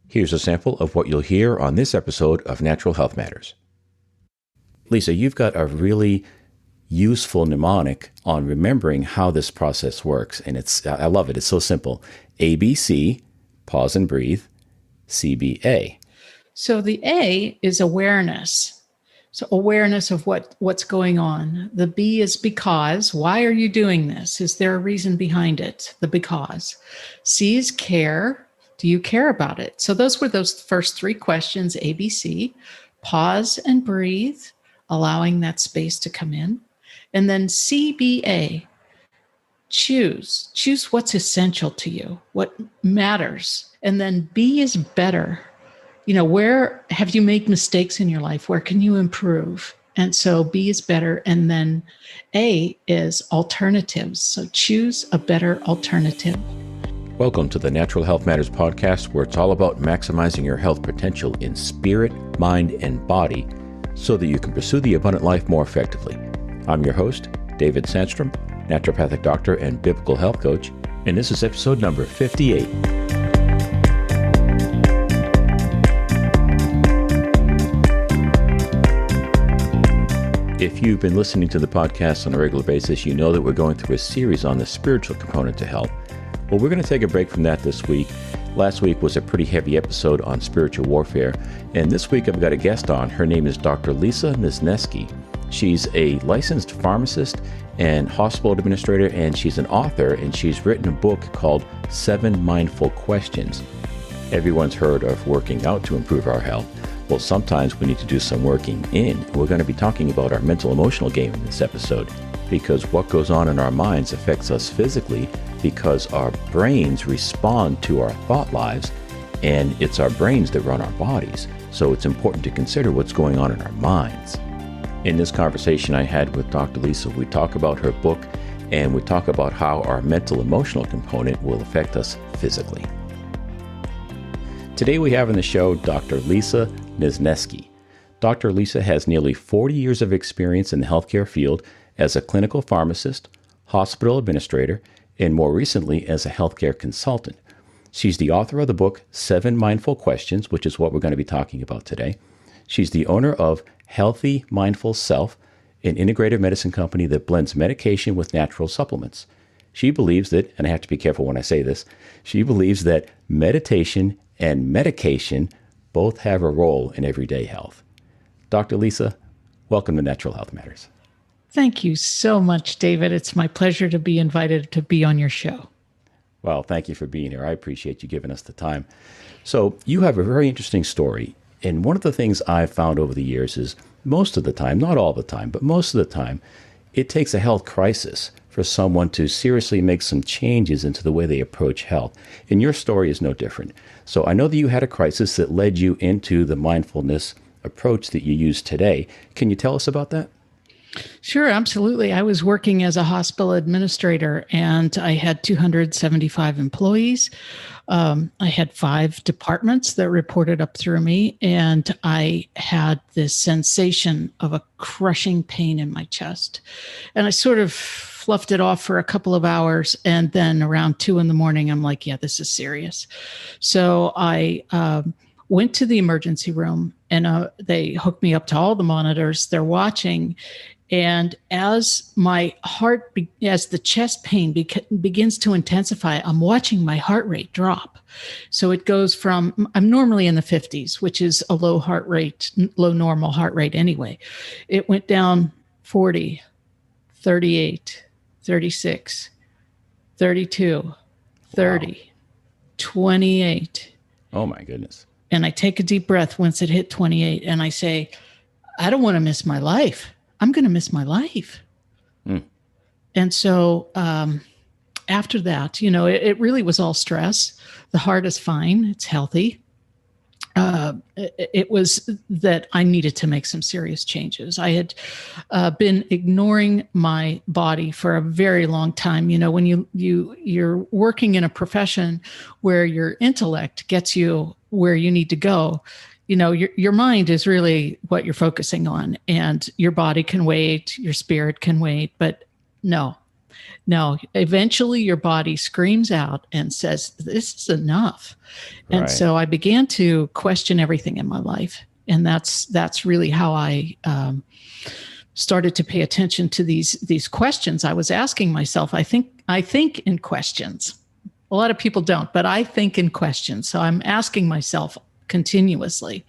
Here's a sample of what you'll hear on this episode of Natural Health Matters. Lisa, you've got a really useful mnemonic on remembering how this process works. And I love it. It's so simple. ABC, pause and breathe, CBA. So the A is awareness. So awareness of what's going on. The B is because. Why are you doing this? Is there a reason behind it? The because. C is care. Do you care about it? So those were those first three questions, ABC. Pause and breathe, allowing that space to come in. And then CBA, choose what's essential to you, what matters. And then B is better. Where have you made mistakes in your life? Where can you improve? And so B is better. And then A is alternatives. So choose a better alternative. Welcome to the Natural Health Matters podcast, where it's all about maximizing your health potential in spirit, mind, and body so that you can pursue the abundant life more effectively. I'm your host, David Sandstrom, naturopathic doctor and biblical health coach, and this is episode number 58. If you've been listening to the podcast on a regular basis, you know that we're going through a series on the spiritual component to health. Well, we're going to take a break from that this week. Last week was a pretty heavy episode on spiritual warfare, and this week I've got a guest on. Her name is Dr. Lisa Nezneski. She's a licensed pharmacist and hospital administrator, and she's an author, and she's written a book called 7 Mindful Questions. Everyone's heard of working out to improve our health. Well, sometimes we need to do some working in. We're going to be talking about our mental emotional game in this episode, because what goes on in our minds affects us physically, because our brains respond to our thought lives, and it's our brains that run our bodies. So it's important to consider what's going on in our minds. In this conversation I had with Dr. Lisa, we talk about her book, and we talk about how our mental emotional component will affect us physically. Today we have on the show Dr. Lisa Nezneski. Dr. Lisa has nearly 40 years of experience in the healthcare field as a clinical pharmacist, hospital administrator, and more recently as a healthcare consultant. She's the author of the book 7 Mindful Questions, which is what we're going to be talking about today. She's the owner of Healthy Mindful Self, an integrative medicine company that blends medication with natural supplements. She believes that, and I have to be careful when I say this, she believes that meditation and medication both have a role in everyday health. Dr. Lisa, welcome to Natural Health Matters. Thank you so much, David. It's my pleasure to be invited to be on your show. Well, thank you for being here. I appreciate you giving us the time. So you have a very interesting story. And one of the things I've found over the years is most of the time, not all the time, but most of the time, it takes a health crisis for someone to seriously make some changes into the way they approach health. And your story is no different. So I know that you had a crisis that led you into the mindfulness approach that you use today. Can you tell us about that? Sure, absolutely. I was working as a hospital administrator, and I had 275 employees. I had 5 departments that reported up through me, and I had this sensation of a crushing pain in my chest. And I sort of fluffed it off for a couple of hours, and then around 2 a.m, I'm like, yeah, this is serious. So I went to the emergency room, and they hooked me up to all the monitors. They're watching. And as my heart, as the chest pain begins to intensify, I'm watching my heart rate drop. So it goes from, I'm normally in the 50s, which is a low normal heart rate anyway. It went down 40, 38, 36, 32, 30, wow. 28. Oh my goodness. And I take a deep breath once it hit 28, and I say, I don't want to miss my life. I'm going to miss my life. And so after that, it really was all stress. The heart is fine. It's healthy. It was that I needed to make some serious changes. I had been ignoring my body for a very long time. When you're working in a profession where your intellect gets you where you need to go, your mind is really what you're focusing on, and your body can wait, your spirit can wait, but no. No, eventually your body screams out and says, this is enough. And Right. so I began to question everything in my life. And that's really how I started to pay attention to these questions I was asking myself. I think in questions. A lot of people don't, but I think in questions. So I'm asking myself continuously.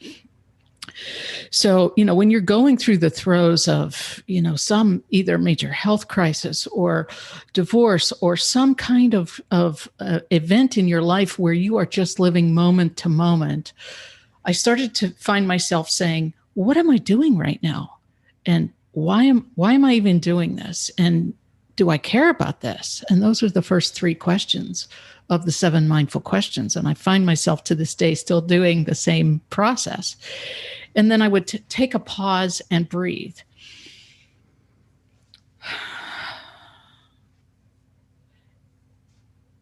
So, when you're going through the throes of, some either major health crisis or divorce or some kind of event in your life where you are just living moment to moment, I started to find myself saying, what am I doing right now? And why am I even doing this? And do I care about this? And those are the first three questions of the 7 mindful questions. And I find myself to this day still doing the same process. And then I would take a pause and breathe.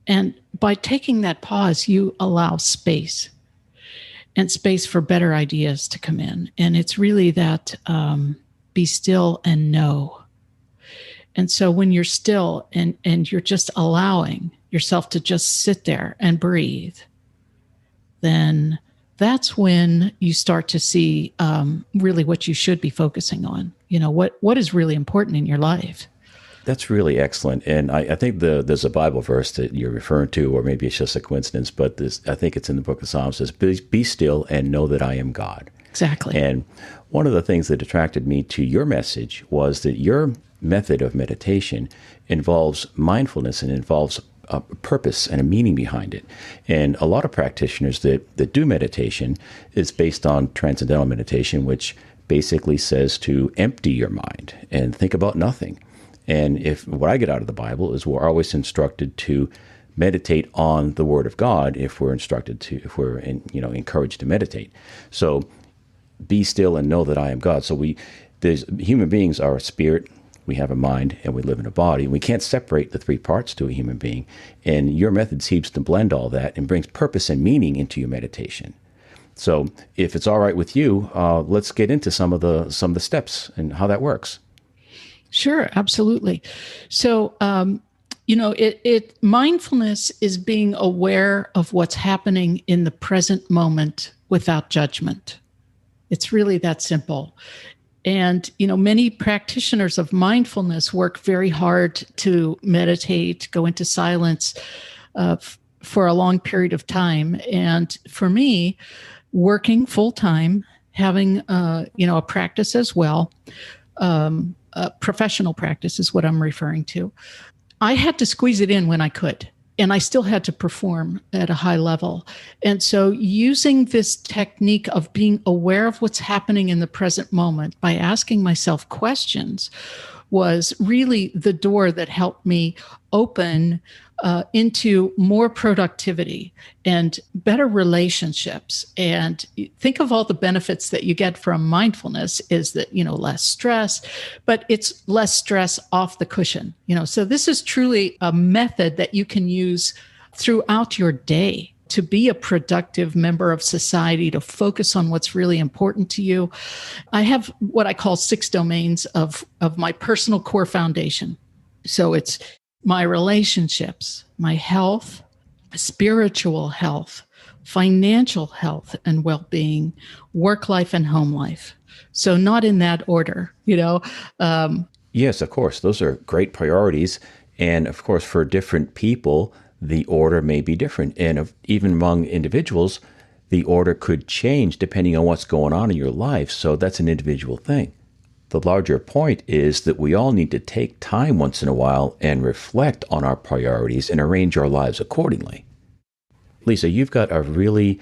And by taking that pause, you allow space and space for better ideas to come in. And it's really that be still and know. And so when you're still and you're just allowing yourself to just sit there and breathe, then that's when you start to see really what you should be focusing on. What is really important in your life. That's really excellent. And I think there's a Bible verse that you're referring to, or maybe it's just a coincidence, but I think it's in the book of Psalms. It says, be still and know that I am God. Exactly. And one of the things that attracted me to your message was that your method of meditation involves mindfulness and involves a purpose and a meaning behind it. And a lot of practitioners that do meditation is based on transcendental meditation, which basically says to empty your mind and think about nothing. And if what I get out of the Bible is we're always instructed to meditate on the Word of God if we're encouraged to meditate. So be still and know that I am God. So human beings are a spirit, we have a mind, and we live in a body. We can't separate the three parts to a human being. And your method seems to blend all that and brings purpose and meaning into your meditation. So if it's all right with you, let's get into some of the steps and how that works. Sure, absolutely. So, mindfulness is being aware of what's happening in the present moment without judgment. It's really that simple. And, many practitioners of mindfulness work very hard to meditate, go into silence for a long period of time. And for me, working full time, having, a practice as well, professional practice is what I'm referring to. I had to squeeze it in when I could, and I still had to perform at a high level. And so using this technique of being aware of what's happening in the present moment by asking myself questions was really the door that helped me open into more productivity and better relationships. And think of all the benefits that you get from mindfulness is that, less stress, but it's less stress off the cushion. So this is truly a method that you can use throughout your day to be a productive member of society, to focus on what's really important to you. I have what I call 6 domains of my personal core foundation. So it's my relationships, my health, spiritual health, financial health and well-being, work life and home life. So not in that order, Yes, of course. Those are great priorities. And of course, for different people, the order may be different. And even among individuals, the order could change depending on what's going on in your life. So that's an individual thing. The larger point is that we all need to take time once in a while and reflect on our priorities and arrange our lives accordingly. Lisa, you've got a really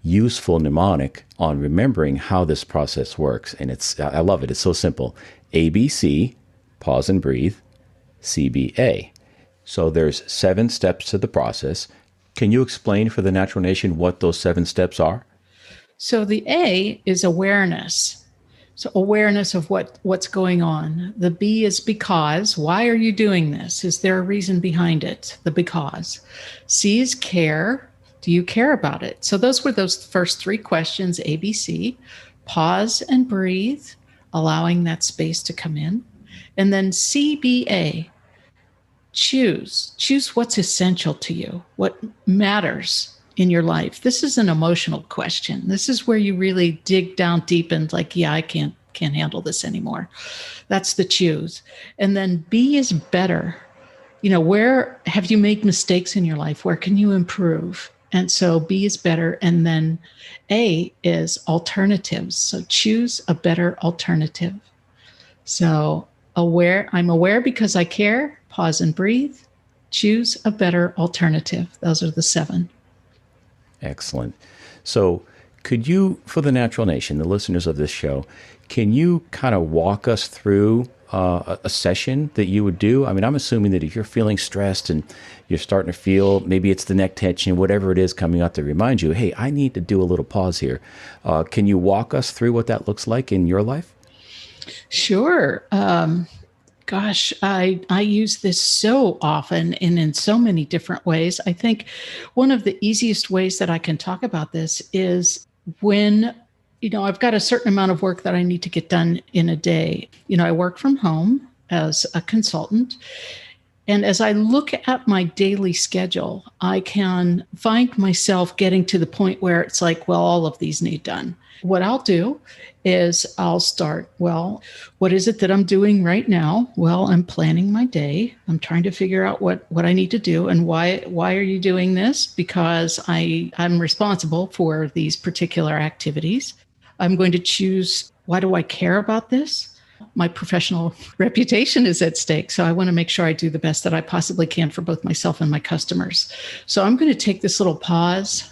useful mnemonic on remembering how this process works. And I love it. It's so simple. ABC, pause and breathe, CBA. So there's 7 steps to the process. Can you explain for the Natural Nation what those 7 steps are? So the A is awareness. So awareness of what's going on. The B is because. Why are you doing this? Is there a reason behind it? The because. C is care. Do you care about it? So those were those first 3 questions, ABC. Pause and breathe, allowing that space to come in. And then CBA. choose what's essential to you, what matters in your life. This is an emotional question. This is where you really dig down deep and like, yeah, I can't handle this anymore. That's the choose. And then B is better. Where have you made mistakes in your life? Where can you improve? And so B is better. And then A is alternatives. So choose a better alternative. So I'm aware because I care. Pause and breathe. Choose a better alternative. Those are the 7. Excellent. So could you, for the Natural Nation, the listeners of this show, can you kind of walk us through a session that you would do? I mean, I'm assuming that if you're feeling stressed and you're starting to feel, maybe it's the neck tension, whatever it is coming out to remind you, hey, I need to do a little pause here. Can you walk us through what that looks like in your life? Sure. Gosh, I use this so often and in so many different ways. I think one of the easiest ways that I can talk about this is when, I've got a certain amount of work that I need to get done in a day. I work from home as a consultant. And as I look at my daily schedule, I can find myself getting to the point where it's like, well, all of these need done. What I'll do is I'll start, well, what is it that I'm doing right now? Well, I'm planning my day. I'm trying to figure out what I need to do and why are you doing this? Because I'm responsible for these particular activities. I'm going to choose, why do I care about this? My professional reputation is at stake. So I want to make sure I do the best that I possibly can for both myself and my customers. So I'm going to take this little pause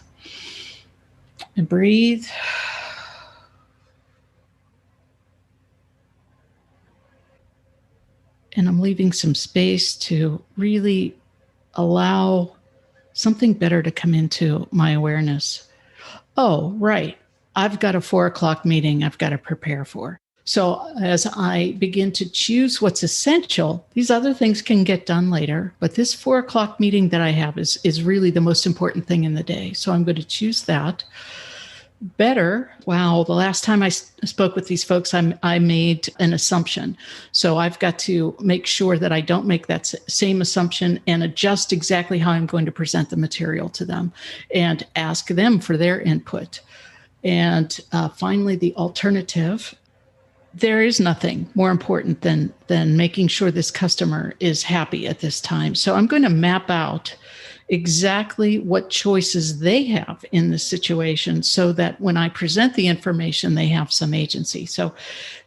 and breathe. And I'm leaving some space to really allow something better to come into my awareness. Oh, right. I've got a 4:00 meeting I've got to prepare for. So as I begin to choose what's essential, these other things can get done later. But this 4:00 meeting that I have is really the most important thing in the day. So I'm going to choose that. Better. Wow. The last time I spoke with these folks, I made an assumption. So I've got to make sure that I don't make that same assumption and adjust exactly how I'm going to present the material to them and ask them for their input. And finally, the alternative. There is nothing more important than making sure this customer is happy at this time. So I'm going to map out exactly what choices they have in this situation so that when I present the information, they have some agency. So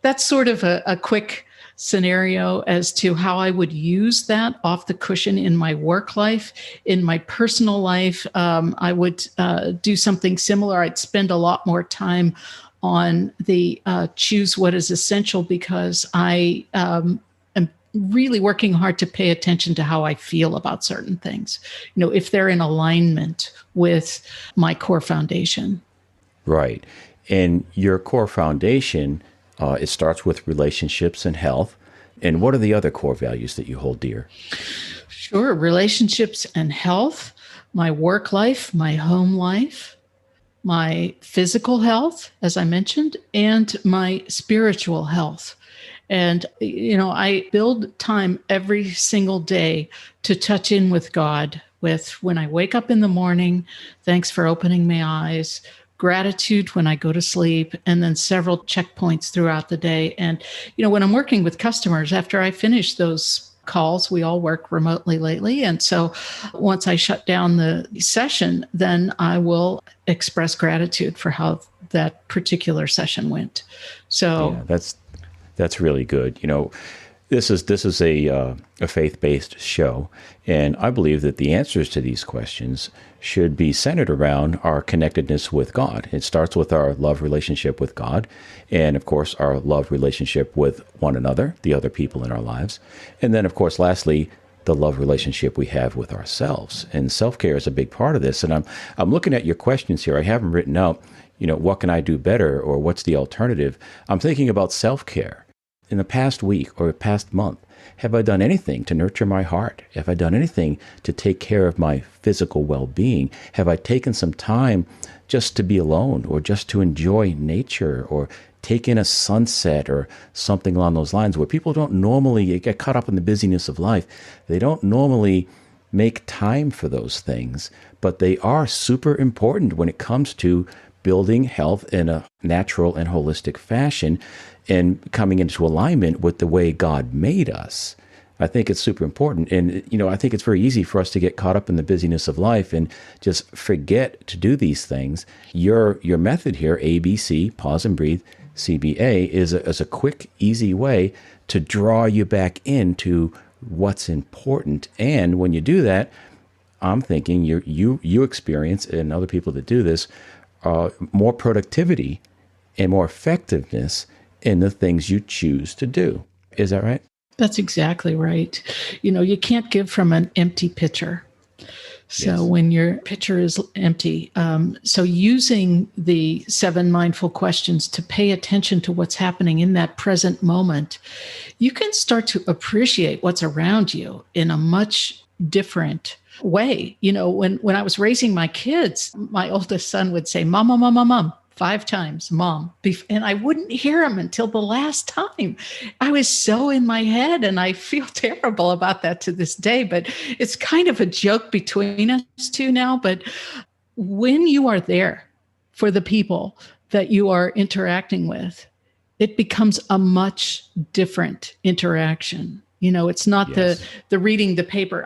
that's sort of a quick scenario as to how I would use that off the cushion in my work life. In my personal life, I would do something similar. I'd spend a lot more time on the choose what is essential because I am really working hard to pay attention to how I feel about certain things, if they're in alignment with my core foundation. Right. And your core foundation, it starts with relationships and health. And what are the other core values that you hold dear? Sure. Relationships and health, my work life, my home life, my physical health, as I mentioned, and my spiritual health. And, I build time every single day to touch in with God, with when I wake up in the morning, thanks for opening my eyes, gratitude when I go to sleep, and then several checkpoints throughout the day. And, when I'm working with customers, after I finish those calls, we all work remotely lately. And so once I shut down the session, then I will express gratitude for how that particular session went. So yeah, that's really good. This is a faith-based show, and I believe that the answers to these questions should be centered around our connectedness with God. It starts with our love relationship with God, and of course, our love relationship with one another, the other people in our lives, and then, of course, lastly, the love relationship we have with ourselves. And self-care is a big part of this. And I'm looking at your questions here. I have them written out. What can I do better, or what's the alternative? I'm thinking about self-care. in the past week or past month, have I done anything to nurture my heart? Have I done anything to take care of my physical well-being? Have I taken some time just to be alone or just to enjoy nature or take in a sunset or something along those lines, where people don't normally get caught up in the busyness of life? They don't normally make time for those things, but they are super important when it comes to building health in a natural and holistic fashion and coming into alignment with the way God made us. I think it's super important. And, I think it's very easy for us to get caught up in the busyness of life and just forget to do these things. Your method here, ABC, pause and breathe, CBA, is a quick, easy way to draw you back into what's important. And when you do that, I'm thinking you experience, and other people that do this, more productivity and more effectiveness in the things you choose to do. Is that right? That's exactly right. You can't give from an empty pitcher. So Yes. when your pitcher is empty, so using the 7 mindful questions to pay attention to what's happening in that present moment, you can start to appreciate what's around you in a much different way. When I was raising my kids, my oldest son would say, "Mom, mom, mom, mom, mom," 5 times, "Mom." And I wouldn't hear him until the last time. I was so in my head, and I feel terrible about that to this day, but it's kind of a joke between us two now. But when you are there for the people that you are interacting with, it becomes a much different interaction. It's not Yes. the reading the paper,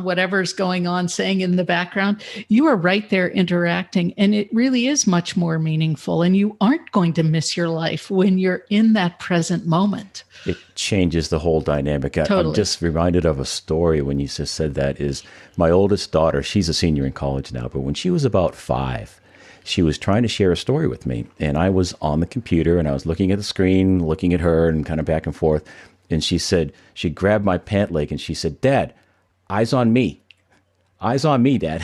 whatever's going on, saying in the background. You are right there interacting, and it really is much more meaningful. And you aren't going to miss your life when you're in that present moment. It changes the whole dynamic. Totally. I'm just reminded of a story when you just said that. Is my oldest daughter, she's a senior in college now, but when she was about 5, she was trying to share a story with me. And I was on the computer and I was looking at the screen, looking at her and kind of back and forth. And she grabbed my pant leg and she said, "Dad, eyes on me. Eyes on me, Dad."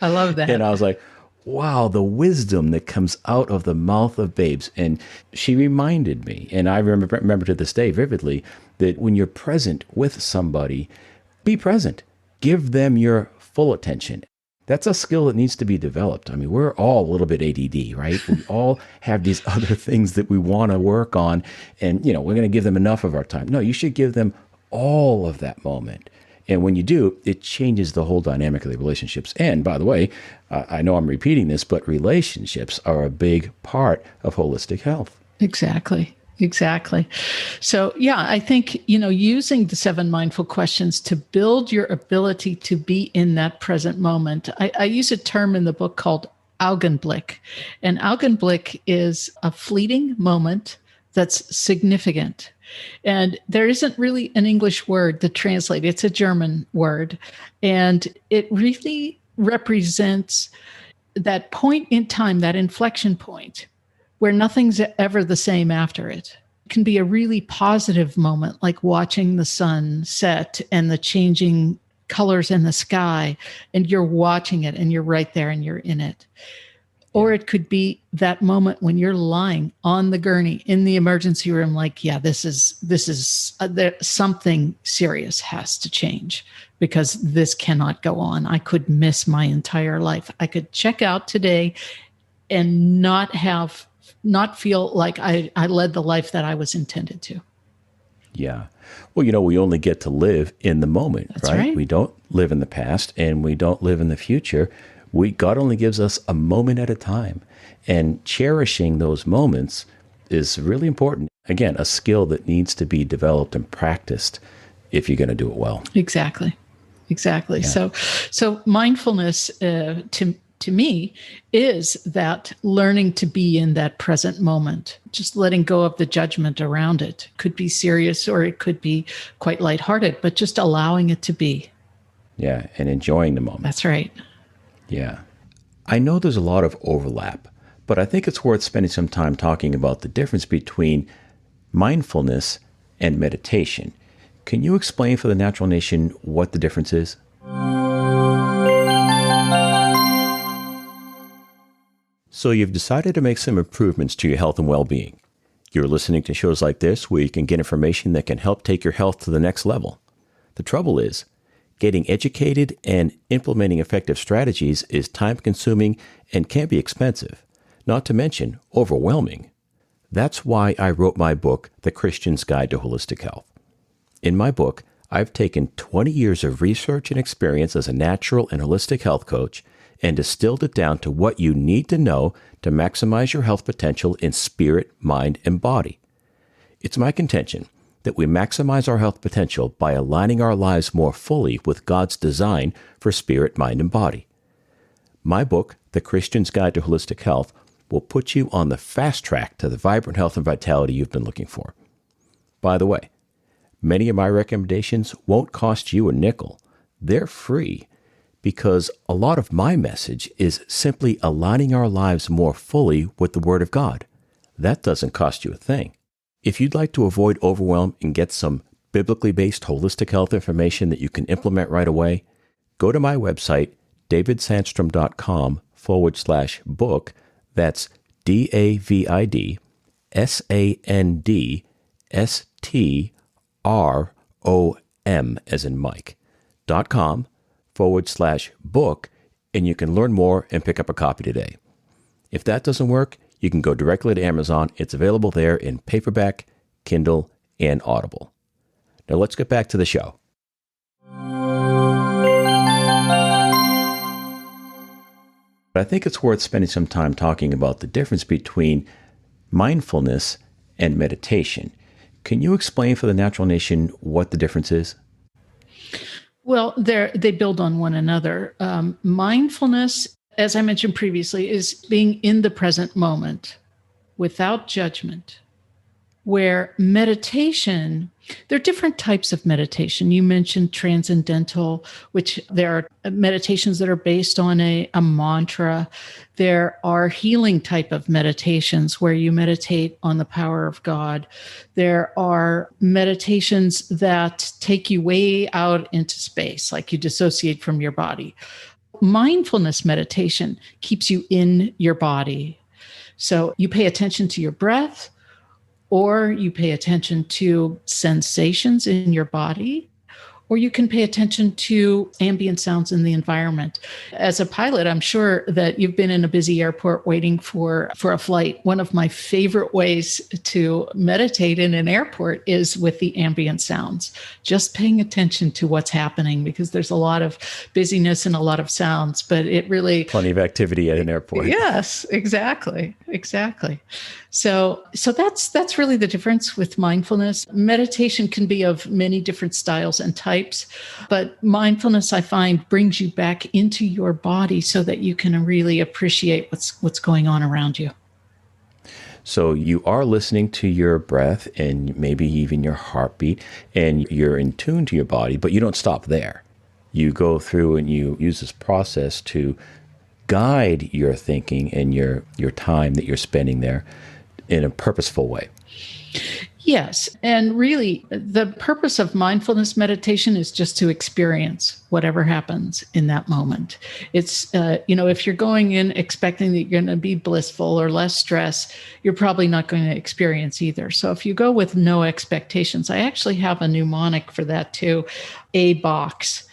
I love that. And I was like, wow, the wisdom that comes out of the mouth of babes. And she reminded me, and I remember to this day vividly, that when you're present with somebody, be present. Give them your full attention. That's a skill that needs to be developed. I mean, we're all a little bit ADD, right? We all have these other things that we want to work on, and we're going to give them enough of our time. No, you should give them all of that moment. And when you do, it changes the whole dynamic of the relationships. And by the way, I know I'm repeating this, but relationships are a big part of holistic health. Exactly. So, yeah, I think, using the 7 mindful questions to build your ability to be in that present moment. I use a term in the book called Augenblick. And Augenblick is a fleeting moment that's significant. And there isn't really an English word to translate. It's a German word. And it really represents that point in time, that inflection point, where nothing's ever the same after it. It can be a really positive moment, like watching the sun set and the changing colors in the sky, and you're watching it and you're right there and you're in it. Or it could be that moment when you're lying on the gurney in the emergency room, like, yeah, this is something serious has to change because this cannot go on. I could miss my entire life. I could check out today and not feel like I led the life that I was intended to. Yeah. Well, we only get to live in the moment, That's right. We don't live in the past and we don't live in the future. God only gives us a moment at a time. And cherishing those moments is really important. Again, a skill that needs to be developed and practiced if you're going to do it well. Exactly. Yeah. So mindfulness to me is that learning to be in that present moment, just letting go of the judgment around it. It could be serious or it could be quite lighthearted, but just allowing it to be. Yeah, and enjoying the moment. That's right. Yeah. I know there's a lot of overlap, but I think it's worth spending some time talking about the difference between mindfulness and meditation. Can you explain for the Natural Nation what the difference is? So you've decided to make some improvements to your health and well-being. You're listening to shows like this where you can get information that can help take your health to the next level. The trouble is, getting educated and implementing effective strategies is time-consuming and can be expensive, not to mention overwhelming. That's why I wrote my book, The Christian's Guide to Holistic Health. In my book, I've taken 20 years of research and experience as a natural and holistic health coach and distilled it down to what you need to know to maximize your health potential in spirit, mind, and body. It's my contention that we maximize our health potential by aligning our lives more fully with God's design for spirit, mind, and body. My book, The Christian's Guide to Holistic Health, will put you on the fast track to the vibrant health and vitality you've been looking for. By the way, many of my recommendations won't cost you a nickel. They're free because a lot of my message is simply aligning our lives more fully with the Word of God. That doesn't cost you a thing. If you'd like to avoid overwhelm and get some biblically based holistic health information that you can implement right away, go to my website, davidsandstrom.com/book. That's DAVIDSANDSTROM as in Mike.com/book, and you can learn more and pick up a copy today. If that doesn't work, you can go directly to Amazon. It's available there in paperback, Kindle, and Audible. Now let's get back to the show. I think it's worth spending some time talking about the difference between mindfulness and meditation. Can you explain for the natural nation what the difference is? Well, they build on one another. Mindfulness, as I mentioned previously, is being in the present moment without judgment, where meditation, there are different types of meditation. You mentioned transcendental, which there are meditations that are based on a mantra. There are healing type of meditations where you meditate on the power of God. There are meditations that take you way out into space, like you dissociate from your body. Mindfulness meditation keeps you in your body. So you pay attention to your breath, or you pay attention to sensations in your body, or you can pay attention to ambient sounds in the environment. As a pilot, I'm sure that you've been in a busy airport waiting for a flight. One of my favorite ways to meditate in an airport is with the ambient sounds, just paying attention to what's happening, because there's a lot of busyness and a lot of sounds, but it really... Plenty of activity at an airport. Yes, exactly. So that's really the difference with mindfulness. Meditation can be of many different styles and types, but mindfulness, I find, brings you back into your body so that you can really appreciate what's going on around you. So you are listening to your breath and maybe even your heartbeat, and you're in tune to your body, but you don't stop there. You go through and you use this process to guide your thinking and your time that you're spending there in a purposeful way. Yes. And really, the purpose of mindfulness meditation is just to experience whatever happens in that moment. It's, if you're going in expecting that you're going to be blissful or less stress, you're probably not going to experience either. So if you go with no expectations, I actually have a mnemonic for that too, A-box.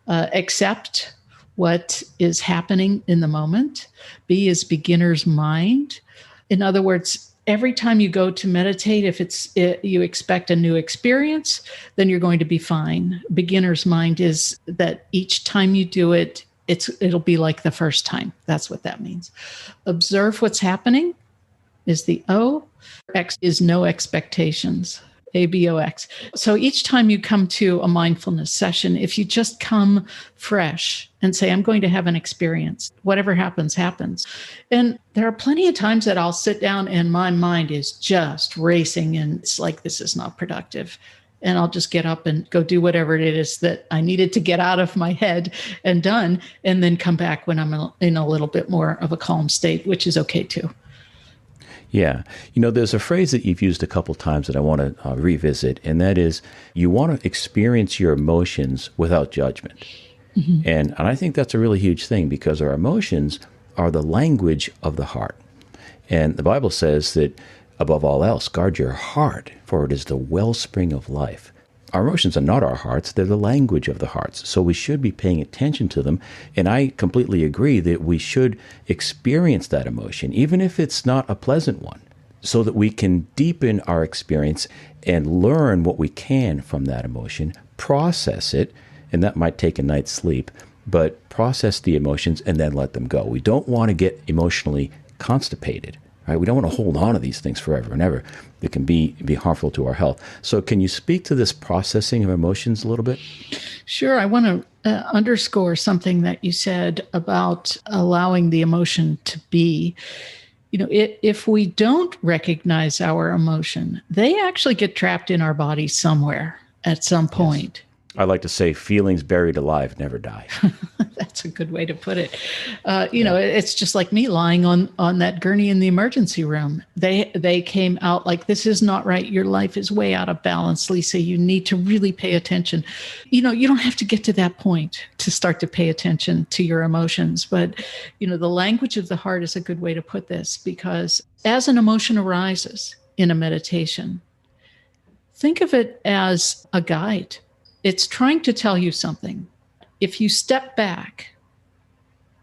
Accept what is happening in the moment. B is beginner's mind. In other words, every time you go to meditate, if you expect a new experience, then you're going to be fine. Beginner's mind is that each time you do it, it'll be like the first time. That's what that means. Observe what's happening is the O. X is no expectations. ABOX. So each time you come to a mindfulness session, if you just come fresh and say, I'm going to have an experience, whatever happens, happens. And there are plenty of times that I'll sit down and my mind is just racing and it's like, this is not productive. And I'll just get up and go do whatever it is that I needed to get out of my head and done, and then come back when I'm in a little bit more of a calm state, which is okay too. Yeah. There's a phrase that you've used a couple times that I want to revisit, and that is you want to experience your emotions without judgment. Mm-hmm. And I think that's a really huge thing, because our emotions are the language of the heart. And the Bible says that Above all else, guard your heart, for it is the wellspring of life. Our emotions are not our hearts, they're the language of the hearts. So we should be paying attention to them. And I completely agree that we should experience that emotion, even if it's not a pleasant one, so that we can deepen our experience and learn what we can from that emotion, process it, and that might take a night's sleep, but process the emotions and then let them go. We don't want to get emotionally constipated. Right? We don't want to hold on to these things forever and ever. It can be harmful to our health. So can you speak to this processing of emotions a little bit? Sure. I want to underscore something that you said about allowing the emotion to be. If we don't recognize our emotion, they actually get trapped in our body somewhere at some point. Yes. I like to say feelings buried alive never die. That's a good way to put it. It's just like me lying on that gurney in the emergency room. They came out like, this is not right. Your life is way out of balance, Lisa. You need to really pay attention. You don't have to get to that point to start to pay attention to your emotions. But, the language of the heart is a good way to put this, because as an emotion arises in a meditation, think of it as a guide. It's trying to tell you something. If you step back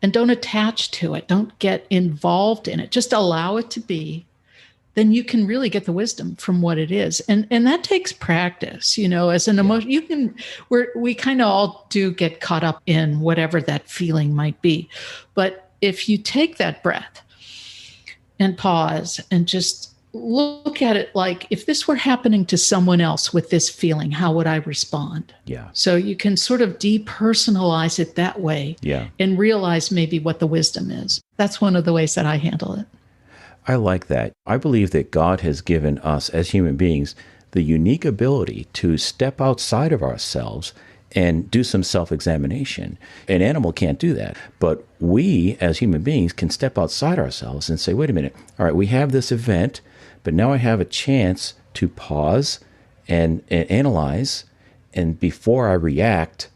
and don't attach to it, don't get involved in it, just allow it to be, then you can really get the wisdom from what it is. And that takes practice, as an emotion. We kind of all do get caught up in whatever that feeling might be. But if you take that breath and pause and just look at it like, if this were happening to someone else with this feeling, how would I respond? Yeah. So you can sort of depersonalize it that way. Yeah. And realize maybe what the wisdom is. That's one of the ways that I handle it. I like that. I believe that God has given us as human beings the unique ability to step outside of ourselves and do some self-examination. An animal can't do that. But we as human beings can step outside ourselves and say, wait a minute, all right, we have this event, but now I have a chance to pause and analyze. And before I react,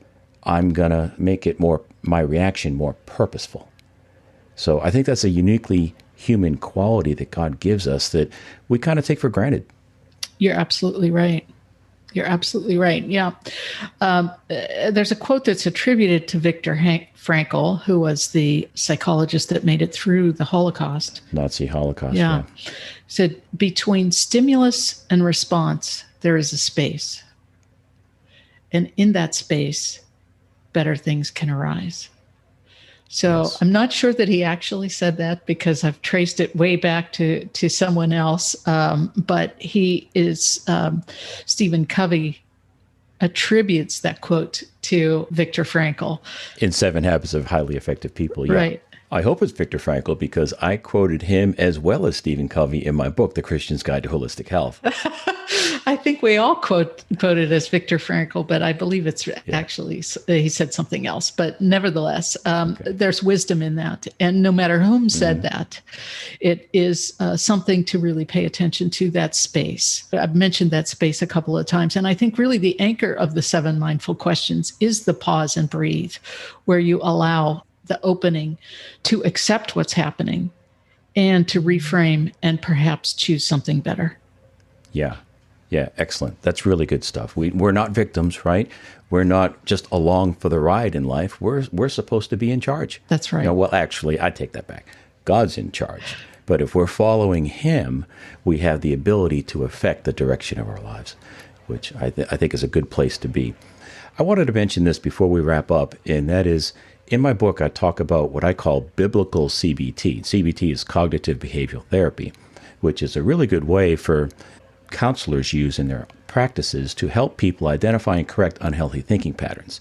I'm going to make it my reaction more purposeful. So I think that's a uniquely human quality that God gives us that we kind of take for granted. You're absolutely right. Yeah. There's a quote that's attributed to Viktor Frankl, who was the psychologist that made it through the Holocaust. Nazi Holocaust. Yeah. Said, between stimulus and response, there is a space. And in that space, better things can arise. So yes. I'm not sure that he actually said that, because I've traced it way back to someone else. But he is, Stephen Covey attributes that quote to Viktor Frankl. In 7 Habits of Highly Effective People. Yeah. Right. I hope it's Viktor Frankl, because I quoted him as well as Stephen Covey in my book, The Christian's Guide to Holistic Health. I think we all quoted as Viktor Frankl, but I believe it's actually, he said something else. But nevertheless, there's wisdom in that. And no matter whom said that, it is something to really pay attention to, that space. I've mentioned that space a couple of times. And I think really the anchor of the 7 mindful questions is the pause and breathe, where you allow the opening to accept what's happening and to reframe and perhaps choose something better. Yeah, excellent. That's really good stuff. We're not victims, right? We're not just along for the ride in life. We're supposed to be in charge. That's right. Well, actually, I take that back. God's in charge. But if we're following him, we have the ability to affect the direction of our lives, which I think is a good place to be. I wanted to mention this before we wrap up, and that is, in my book, I talk about what I call biblical CBT. CBT is cognitive behavioral therapy, which is a really good way for counselors use in their practices to help people identify and correct unhealthy thinking patterns.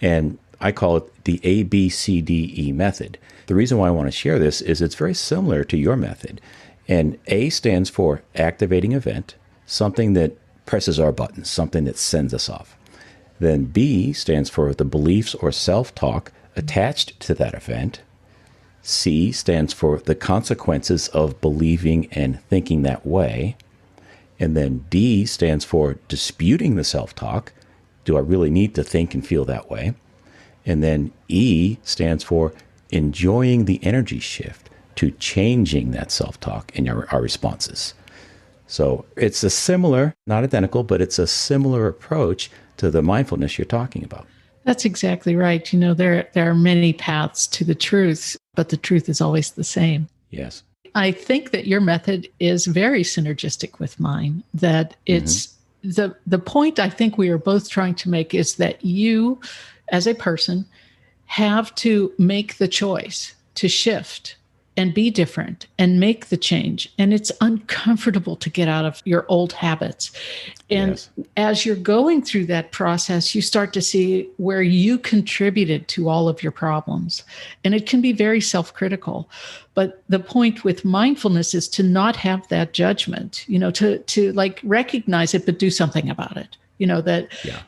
And I call it the ABCDE method. The reason why I want to share this is it's very similar to your method. And A stands for activating event, something that presses our buttons, something that sends us off. Then B stands for the beliefs or self-talk attached to that event. C stands for the consequences of believing and thinking that way. And then D stands for disputing the self-talk. Do I really need to think and feel that way? And then E stands for enjoying the energy shift to changing that self-talk in our responses. So it's a similar, not identical, but it's a similar approach to the mindfulness you're talking about. That's exactly right. You know, there are many paths to the truth, but the truth is always the same. Yes. I think that your method is very synergistic with mine, that it's the point I think we are both trying to make is that you, as a person, have to make the choice to shift and be different and make the change. And it's uncomfortable to get out of your old habits. And as you're going through that process, you start to see where you contributed to all of your problems. And it can be very self-critical. But the point with mindfulness is to not have that judgment, you know, to like recognize it, but do something about it. You know,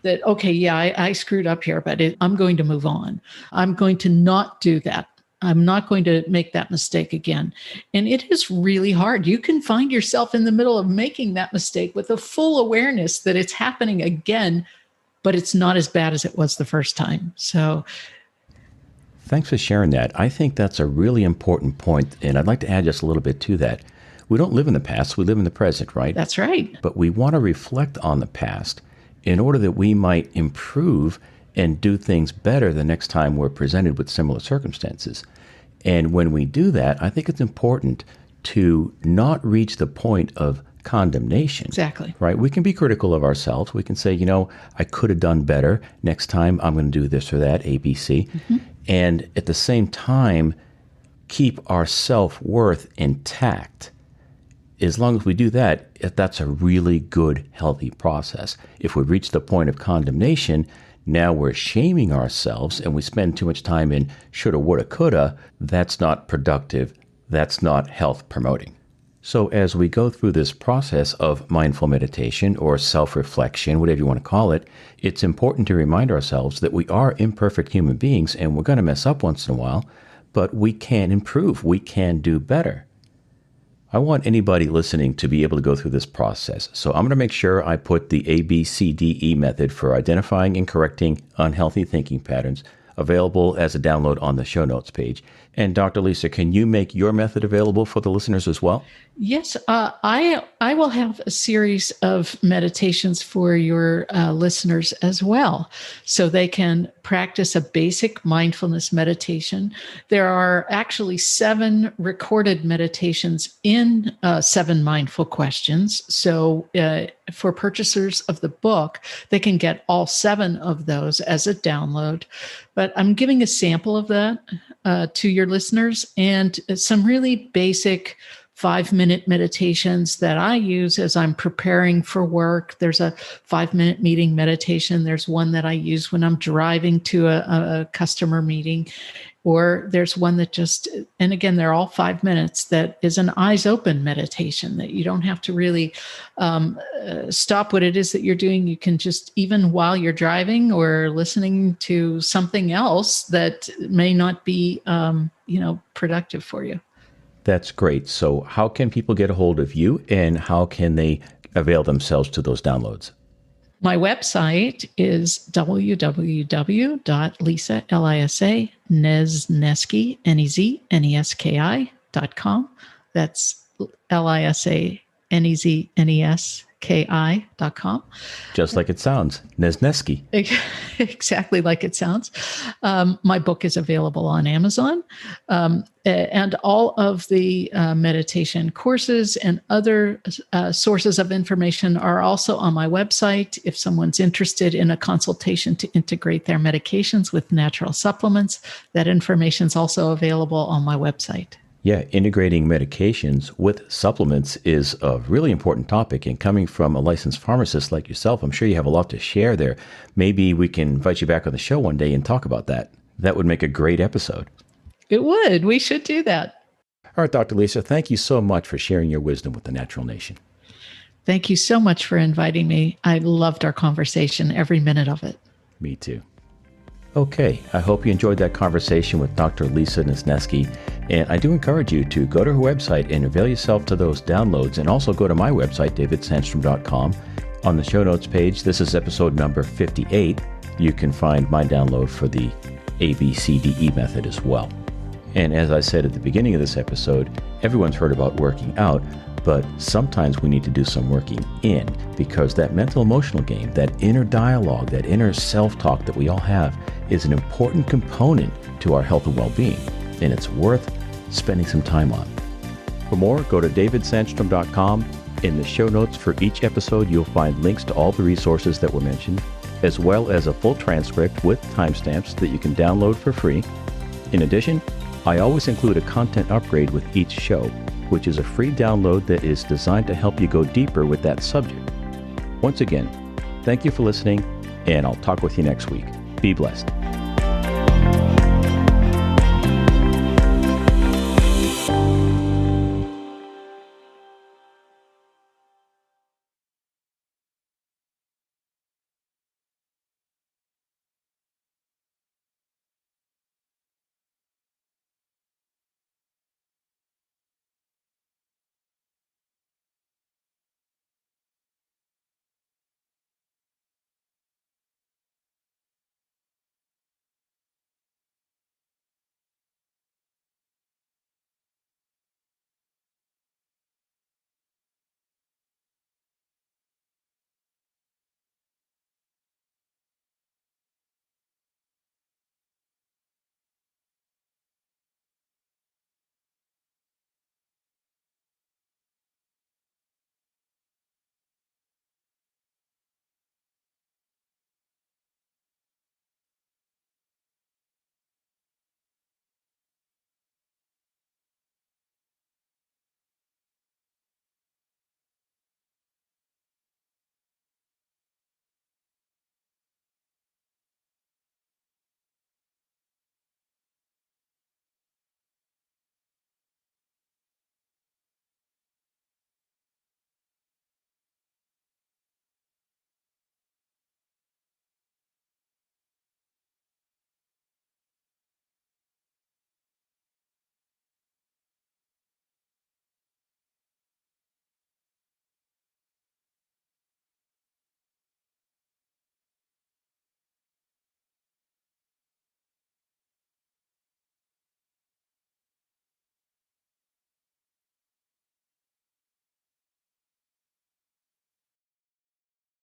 okay, I screwed up here, but I'm going to move on. I'm going to not do that. I'm not going to make that mistake again. And it is really hard. You can find yourself in the middle of making that mistake with a full awareness that it's happening again, but it's not as bad as it was the first time. So thanks for sharing that. I think that's a really important point, and I'd like to add just a little bit to that. We don't live in the past, we live in the present, right? That's right. But we want to reflect on the past in order that we might improve and do things better the next time we're presented with similar circumstances. And when we do that, I think it's important to not reach the point of condemnation. Exactly. Right? We can be critical of ourselves. We can say, you know, I could have done better. Next time I'm going to do this or that, A, B, C. And at the same time, keep our self-worth intact. As long as we do that, that's a really good, healthy process. If we reach the point of condemnation, now we're shaming ourselves and we spend too much time in shoulda, woulda, coulda. That's not productive. That's not health promoting. So as we go through this process of mindful meditation or self-reflection, whatever you want to call it, it's important to remind ourselves that we are imperfect human beings and we're going to mess up once in a while, but we can improve. We can do better. I want anybody listening to be able to go through this process. So I'm going to make sure I put the ABCDE method for identifying and correcting unhealthy thinking patterns available as a download on the show notes page. And Dr. Lisa, can you make your method available for the listeners as well? Yes, I will have a series of meditations for your listeners as well, so they can practice a basic mindfulness meditation. There are actually 7 recorded meditations in 7 mindful questions. So for purchasers of the book, they can get all 7 of those as a download. But I'm giving a sample of that to your listeners and some really basic 5-minute meditations that I use as I'm preparing for work. There's a 5-minute meeting meditation. There's one that I use when I'm driving to a customer meeting, or there's one that and again, they're all 5 minutes, that is an eyes open meditation that you don't have to really stop what it is that you're doing. You can just, even while you're driving or listening to something else that may not be, productive for you. That's great. So how can people get a hold of you and how can they avail themselves to those downloads? My website is www.lisa, Nezneski.com. That's LISANEZNESKI.com. Just like it sounds, Nezneski. Exactly like it sounds. My book is available on Amazon. And all of the meditation courses and other sources of information are also on my website. If someone's interested in a consultation to integrate their medications with natural supplements, that information is also available on my website. Yeah, integrating medications with supplements is a really important topic. And coming from a licensed pharmacist like yourself, I'm sure you have a lot to share there. Maybe we can invite you back on the show one day and talk about that. That would make a great episode. It would. We should do that. All right, Dr. Lisa, thank you so much for sharing your wisdom with the Natural Nation. Thank you so much for inviting me. I loved our conversation, every minute of it. Me too. Okay, I hope you enjoyed that conversation with Dr. Lisa Nezneski, and I do encourage you to go to her website and avail yourself to those downloads, and also go to my website, davidsandstrom.com. On the show notes page, this is episode number 58. You can find my download for the ABCDE method as well. And as I said at the beginning of this episode, everyone's heard about working out, but sometimes we need to do some working in, because that mental emotional game, that inner dialogue, that inner self-talk that we all have is an important component to our health and well-being, and it's worth spending some time on. For more, go to davidsandstrom.com. In the show notes for each episode, you'll find links to all the resources that were mentioned, as well as a full transcript with timestamps that you can download for free. In addition, I always include a content upgrade with each show, which is a free download that is designed to help you go deeper with that subject. Once again, thank you for listening, and I'll talk with you next week. Be blessed.